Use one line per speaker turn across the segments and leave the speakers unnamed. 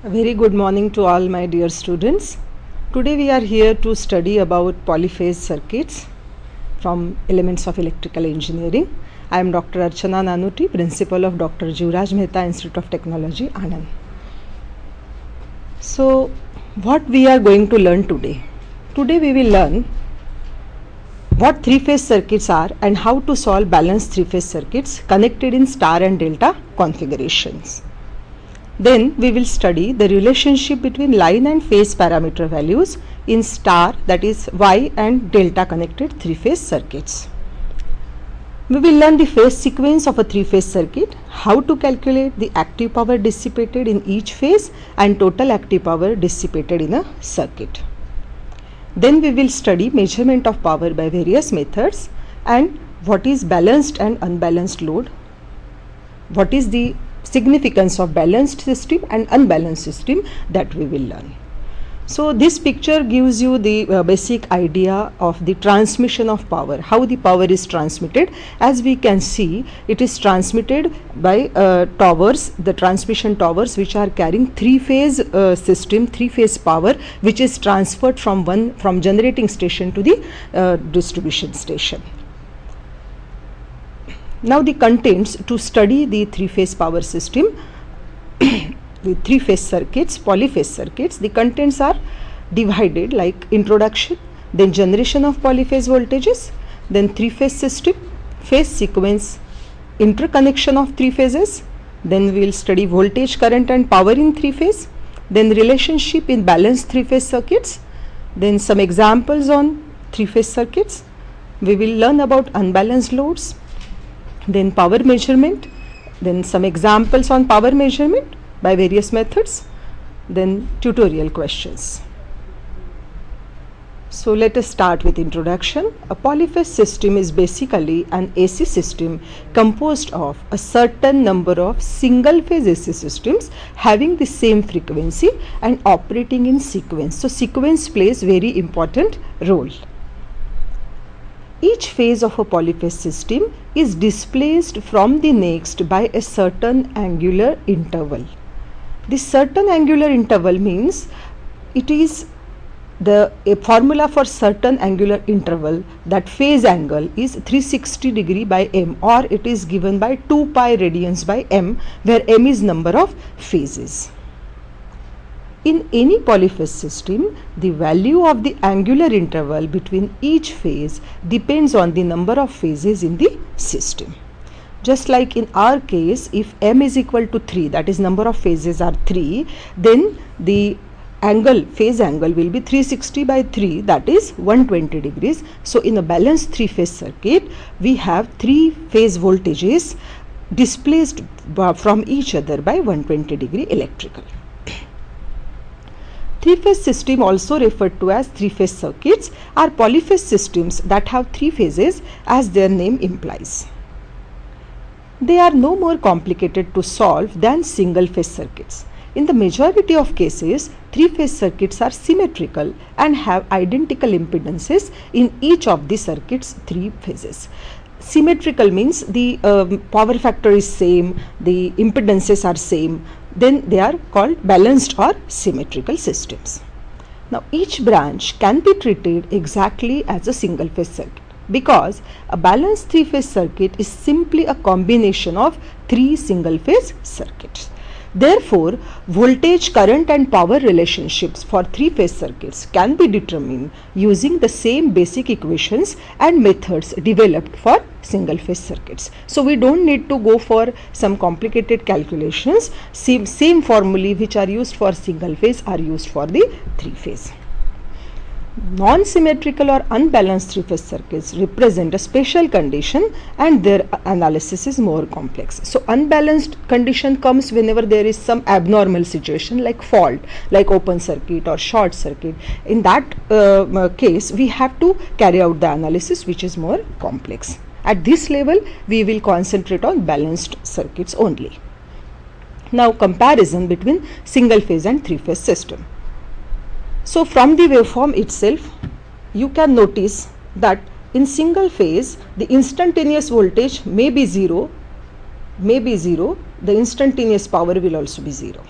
A very good morning to all my dear students. Today we are here to study about polyphase circuits from Elements of Electrical Engineering. I am Dr. Archana Nanuti, Principal of Dr. Jivraj Mehta Institute of Technology, Anand. So, what we are going to learn today? Today we will learn what three-phase circuits are and how to solve balanced three-phase circuits connected in star and delta configurations. Then we will study the relationship between line and phase parameter values in star, that is Y, and delta connected three-phase circuits. We will learn the phase sequence of a three-phase circuit, how to calculate the active power dissipated in each phase and total active power dissipated in a circuit. Then we will study measurement of power by various methods and what is balanced and unbalanced load, what is the significance of balanced system and unbalanced system, that we will learn. So this picture gives you the basic idea of the transmission of power, how the power is transmitted. As we can see, it is transmitted by towers, the transmission towers which are carrying three-phase system, three-phase power, which is transferred from generating station to the distribution station. Now the contents to study the three-phase power system, the three-phase circuits, polyphase circuits, the contents are divided like introduction, then generation of polyphase voltages, then three-phase system, phase sequence, interconnection of three phases, then we will study voltage, current and power in three-phase, then relationship in balanced three-phase circuits, then some examples on three-phase circuits, we will learn about unbalanced loads, then power measurement, then some examples on power measurement by various methods, then tutorial questions. So let us start with introduction. A polyphase system is basically an AC system composed of a certain number of single phase AC systems having the same frequency and operating in sequence. So sequence plays very important role. Each phase of a polyphase system is displaced from the next by a certain angular interval. This certain angular interval means it is a formula for certain angular interval, that phase angle is 360 degree by m, or it is given by 2 pi radians by m, where m is number of phases. In any polyphase system, the value of the angular interval between each phase depends on the number of phases in the system. Just like in our case, if m is equal to 3, that is number of phases are 3, then the phase angle will be 360 by 3, that is 120 degrees. So in a balanced three-phase circuit, we have three phase voltages displaced from each other by 120 degree electrical. Three-phase system, also referred to as three-phase circuits, are polyphase systems that have three phases, as their name implies. They are no more complicated to solve than single-phase circuits. In the majority of cases, three-phase circuits are symmetrical and have identical impedances in each of the circuit's three phases. Symmetrical means the power factor is same, the impedances are same, then they are called balanced or symmetrical systems. Now each branch can be treated exactly as a single phase circuit, because a balanced three-phase circuit is simply a combination of three single phase circuits. Therefore, voltage, current and power relationships for three-phase circuits can be determined using the same basic equations and methods developed for single-phase circuits. So we don't need to go for some complicated calculations. Same formulae which are used for single-phase are used for the three-phase. Non-symmetrical or unbalanced three-phase circuits represent a special condition and their analysis is more complex. So unbalanced condition comes whenever there is some abnormal situation like fault, like open circuit or short circuit. In that case, we have to carry out the analysis, which is more complex. At this level, we will concentrate on balanced circuits only. Now comparison between single phase and three-phase system. So from the waveform itself, you can notice that in single phase, the instantaneous voltage may be zero, the instantaneous power will also be zero.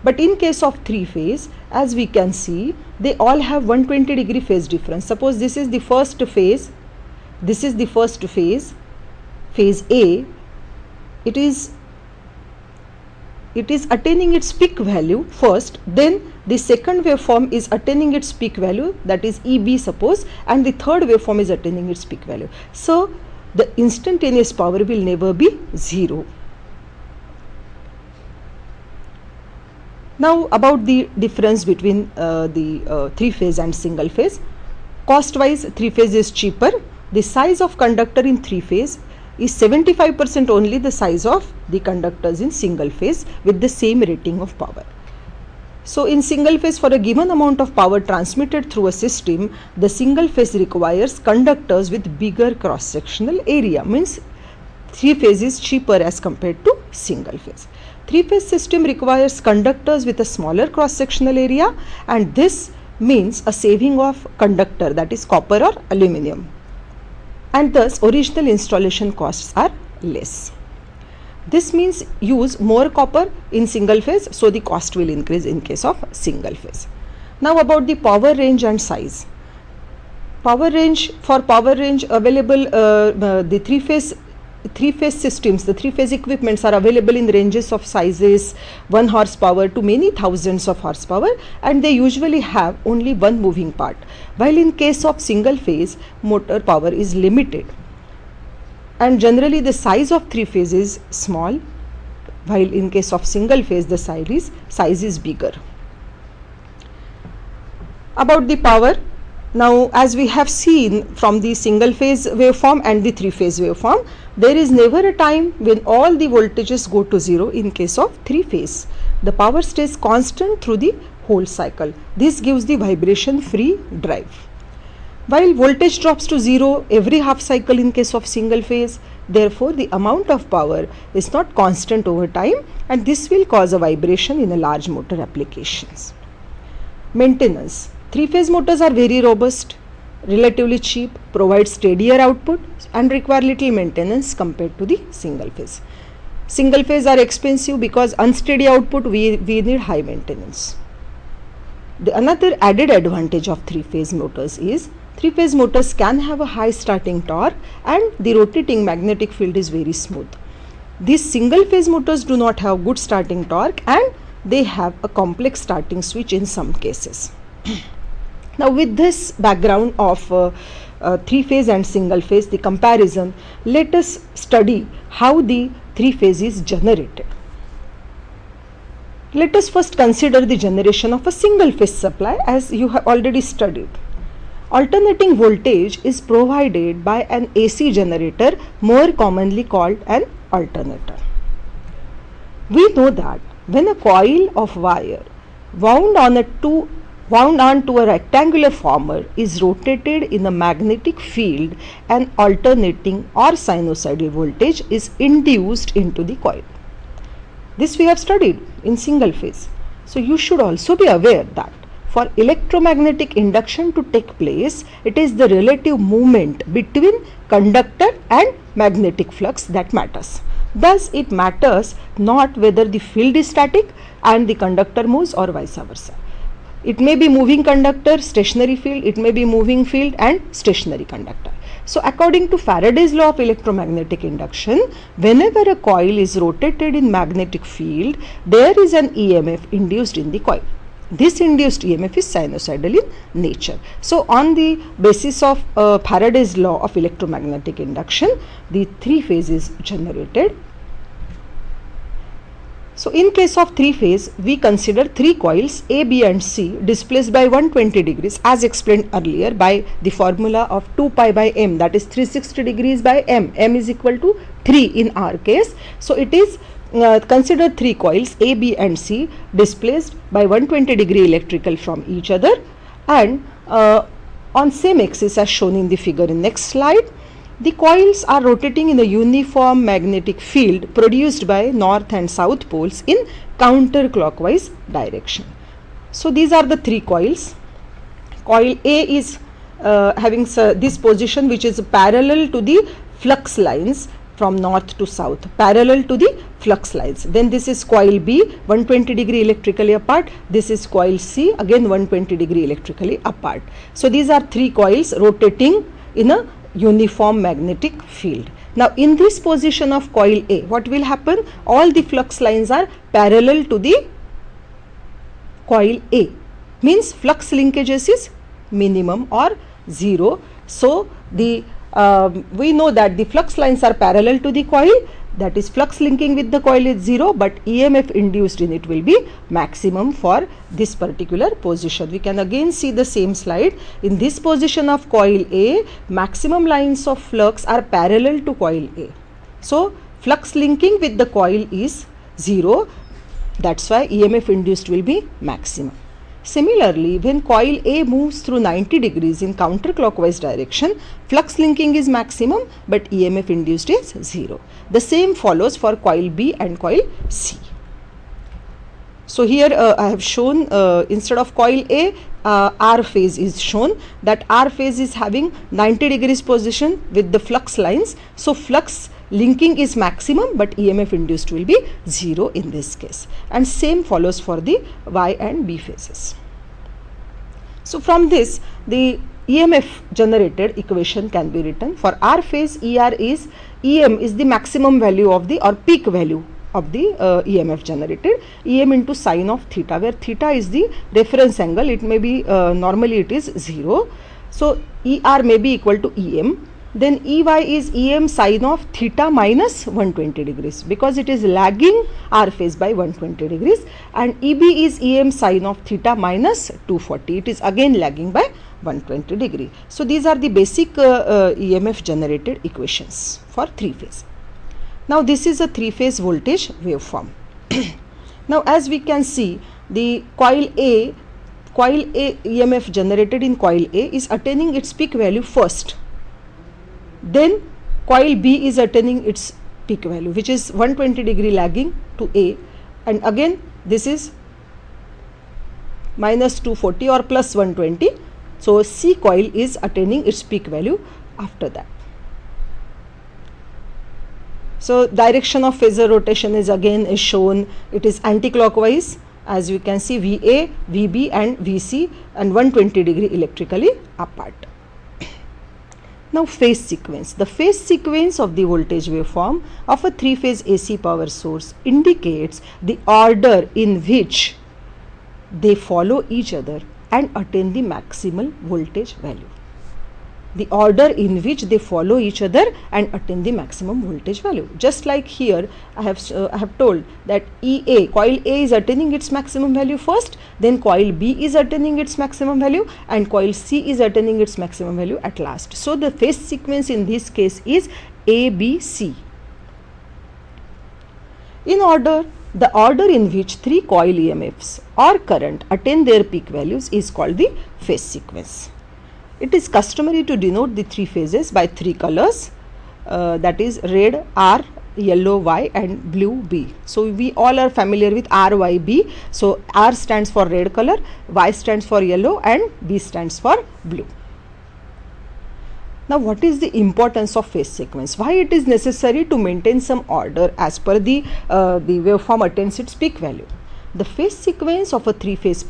But in case of three phase, as we can see, they all have 120 degree phase difference. Suppose this is the first phase, this is the first phase, phase A, it is attaining its peak value first, then the second waveform is attaining its peak value, that is EB suppose, and the third waveform is attaining its peak value. So the instantaneous power will never be 0. Now about the difference between the three phase and single phase. Cost wise, three phase is cheaper. The size of conductor in three phase is 75% only the size of the conductors in single phase with the same rating of power. So in single phase, for a given amount of power transmitted through a system, the single phase requires conductors with bigger cross sectional area, means three phase is cheaper as compared to single phase. Three phase system requires conductors with a smaller cross sectional area, and this means a saving of conductor, that is copper or aluminum, and thus original installation costs are less. This means use more copper in single phase, so the cost will increase in case of single phase. Now about the power range and size. Power range, for power range available, the three phase systems, the three phase equipments are available in ranges of sizes 1 horsepower to many thousands of horsepower, and they usually have only one moving part, while in case of single phase, motor power is limited, and generally the size of three phase is small, while in case of single phase the size is bigger. About the power, now as we have seen from the single phase waveform and the three phase waveform, there is never a time when all the voltages go to 0 in case of three phase. The power stays constant through the whole cycle. This gives the vibration free drive. While voltage drops to 0 every half cycle in case of single phase, therefore the amount of power is not constant over time, and this will cause a vibration in a large motor applications. Maintenance. Three phase motors are very robust, relatively cheap, provide steadier output, and require little maintenance compared to the single phase. Single phase are expensive because unsteady output we need high maintenance. The another added advantage of three phase motors is three phase motors can have a high starting torque and the rotating magnetic field is very smooth. These single phase motors do not have good starting torque and they have a complex starting switch in some cases. Now with this background of three phase and single phase, the comparison, let us study how the three phase is generated. Let us first consider the generation of a single phase supply, as you have already studied. Alternating voltage is provided by an AC generator, more commonly called an alternator. We know that when a coil of wire wound onto a rectangular former is rotated in a magnetic field, an alternating or sinusoidal voltage is induced into the coil. This we have studied in single phase. So you should also be aware that for electromagnetic induction to take place, it is the relative movement between conductor and magnetic flux that matters. Thus, it matters not whether the field is static and the conductor moves or vice versa. It may be moving conductor, stationary field, it may be moving field and stationary conductor. So according to Faraday's law of electromagnetic induction, whenever a coil is rotated in magnetic field, there is an EMF induced in the coil. This induced EMF is sinusoidal in nature. So on the basis of Faraday's law of electromagnetic induction, the three phase is generated. So in case of three phase, we consider three coils A, B and C displaced by 120 degrees as explained earlier by the formula of 2 pi by m, that is 360 degrees by m. M is equal to 3 in our case. So it is consider three coils A, B and C displaced by 120 degree electrical from each other and on same axis as shown in the figure in next slide. The coils are rotating in a uniform magnetic field produced by north and south poles in counterclockwise direction. So these are the three coils. Coil A is having this position which is parallel to the flux lines from north to south parallel to the flux lines. Then this is coil B, 120 degree electrically apart. This is coil C, again 120 degree electrically apart. So these are three coils rotating in a uniform magnetic field. Now in this position of coil A, what will happen? All the flux lines are parallel to the coil A, means flux linkages is minimum or zero. So the we know that the flux lines are parallel to the coil, that is flux linking with the coil is zero, but EMF induced in it will be maximum for this particular position. We can again see the same slide. In this position of coil A, maximum lines of flux are parallel to coil A. So flux linking with the coil is zero, that's why EMF induced will be maximum. Similarly, when coil A moves through 90 degrees in counterclockwise direction, flux linking is maximum but EMF induced is zero. The same follows for coil B and coil C. So here I have shown instead of coil A, R phase is shown, that R phase is having 90 degrees position with the flux lines. So flux linking is maximum but EMF induced will be zero in this case, and same follows for the Y and B phases. So from this the EMF generated equation can be written. For R phase, ER is EM is the maximum value of the or peak value of the EMF generated, EM into sine of theta, where theta is the reference angle. It may be normally it is 0. So ER may be equal to EM. Then EY is EM sine of theta minus 120 degrees, because it is lagging R phase by 120 degrees, and EB is EM sine of theta minus 240. It is again lagging by 120 degree. So these are the basic EMF generated equations for three phase. Now this is a three phase voltage waveform. Now as we can see, the coil A EMF generated in coil A is attaining its peak value first. Then coil B is attaining its peak value, which is 120 degree lagging to A, and again this is minus 240 or plus 120. So C coil is attaining its peak value after that. So direction of phasor rotation is again shown. It is anti-clockwise, as you can see, VA, VB and VC, and 120 degree electrically apart. Now phase sequence. The phase sequence of the voltage waveform of a three-phase AC power source indicates the order in which they follow each other and attain the maximal voltage value. The order in which they follow each other and attain the maximum voltage value. Just like here, I have told that EA, coil A is attaining its maximum value first, then coil B is attaining its maximum value, and coil C is attaining its maximum value at last. So the phase sequence in this case is ABC. The order in which three coil EMFs or current attain their peak values is called the phase sequence. It is customary to denote the three phases by three colors, that is red R, yellow Y and blue B. So we all are familiar with RYB. So R stands for red color, Y stands for yellow and B stands for blue. Now what is the importance of phase sequence? Why it is necessary to maintain some order as per the waveform attains its peak value? The phase sequence of a three-phase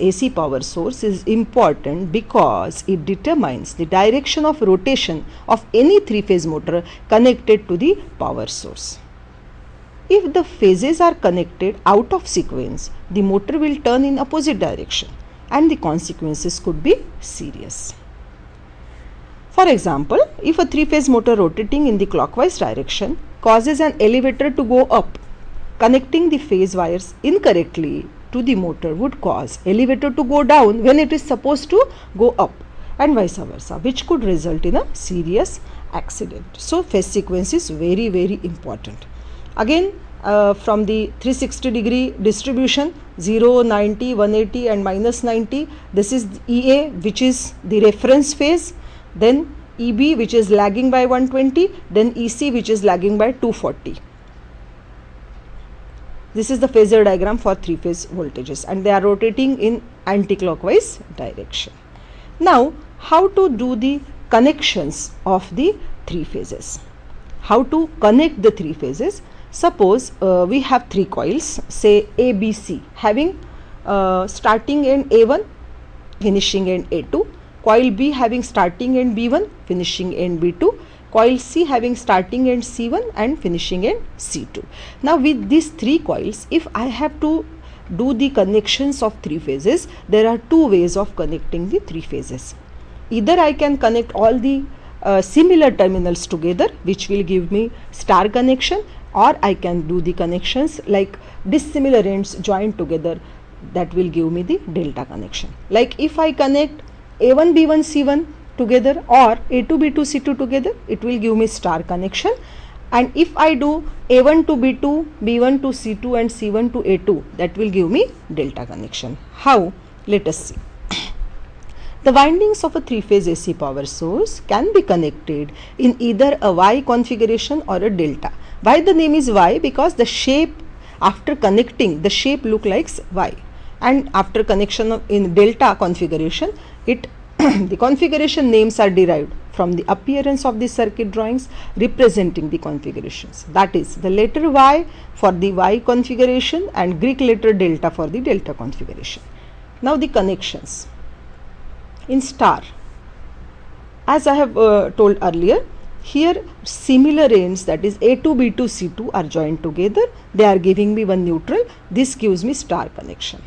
AC power source is important because it determines the direction of rotation of any three-phase motor connected to the power source. If the phases are connected out of sequence, the motor will turn in opposite direction and the consequences could be serious. For example, if a three-phase motor rotating in the clockwise direction causes an elevator to go up, connecting the phase wires incorrectly to the motor would cause elevator to go down when it is supposed to go up, and vice versa, which could result in a serious accident. So phase sequence is very, very important. Again, from the 360 degree distribution, 0, 90, 180 and minus 90, this is EA, which is the reference phase, then EB, which is lagging by 120, then EC, which is lagging by 240. This is the phasor diagram for three-phase voltages, and they are rotating in anti-clockwise direction. Now, how to do the connections of the three phases? how to connect the three phases. Suppose we have three coils, say A, B, C, having starting end A1, finishing end A2, coil B having starting end B1, finishing end B2, coil C having starting end C1 and finishing end C2. Now with these three coils, if I have to do the connections of three phases, there are two ways of connecting the three phases. Either I can connect all the similar terminals together, which will give me star connection, or I can do the connections like dissimilar ends joined together, that will give me the delta connection. Like if I connect A1 B1 C1 together or A2 B2 C2 together, it will give me star connection. And if I do A1 to B2, B1 to C2 and C1 to A2, that will give me delta connection. How? Let us see. The windings of a three-phase AC power source can be connected in either a Y configuration or a delta. Why the name is Y? Because the shape after connecting, the shape look like Y, and after connection in delta configuration, it the configuration names are derived from the appearance of the circuit drawings representing the configurations. That is the letter Y for the Y configuration and Greek letter delta for the delta configuration. Now the connections. In star, as I have told earlier, here similar ends, that is A2, B2, C2 are joined together. They are giving me one neutral. This gives me star connection.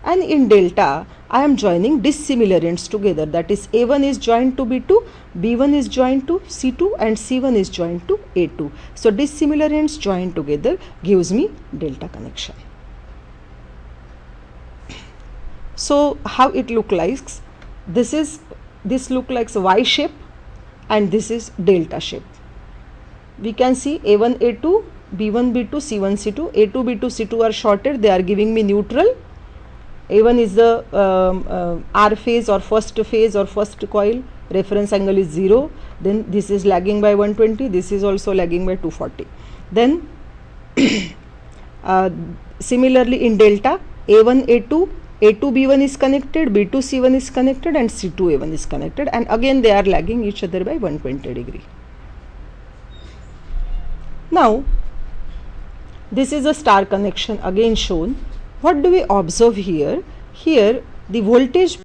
And in delta, I am joining dissimilar ends together. That is A1 is joined to B2, B1 is joined to C2 and C1 is joined to A2. So dissimilar ends joined together gives me delta connection. So how it look like? This look like Y shape and this is delta shape. We can see A1 A2, B1 B2, C1 C2, A2 B2 C2 are shorted. They are giving me neutral. A1 is the R phase or first coil, reference angle is 0, then this is lagging by 120, this is also lagging by 240. Then similarly in delta, A1 A2, A2 B1 is connected, B2 C1 is connected and C2 A1 is connected, and again they are lagging each other by 120 degree. Now this is a star connection again shown. What do we observe here? Here the voltage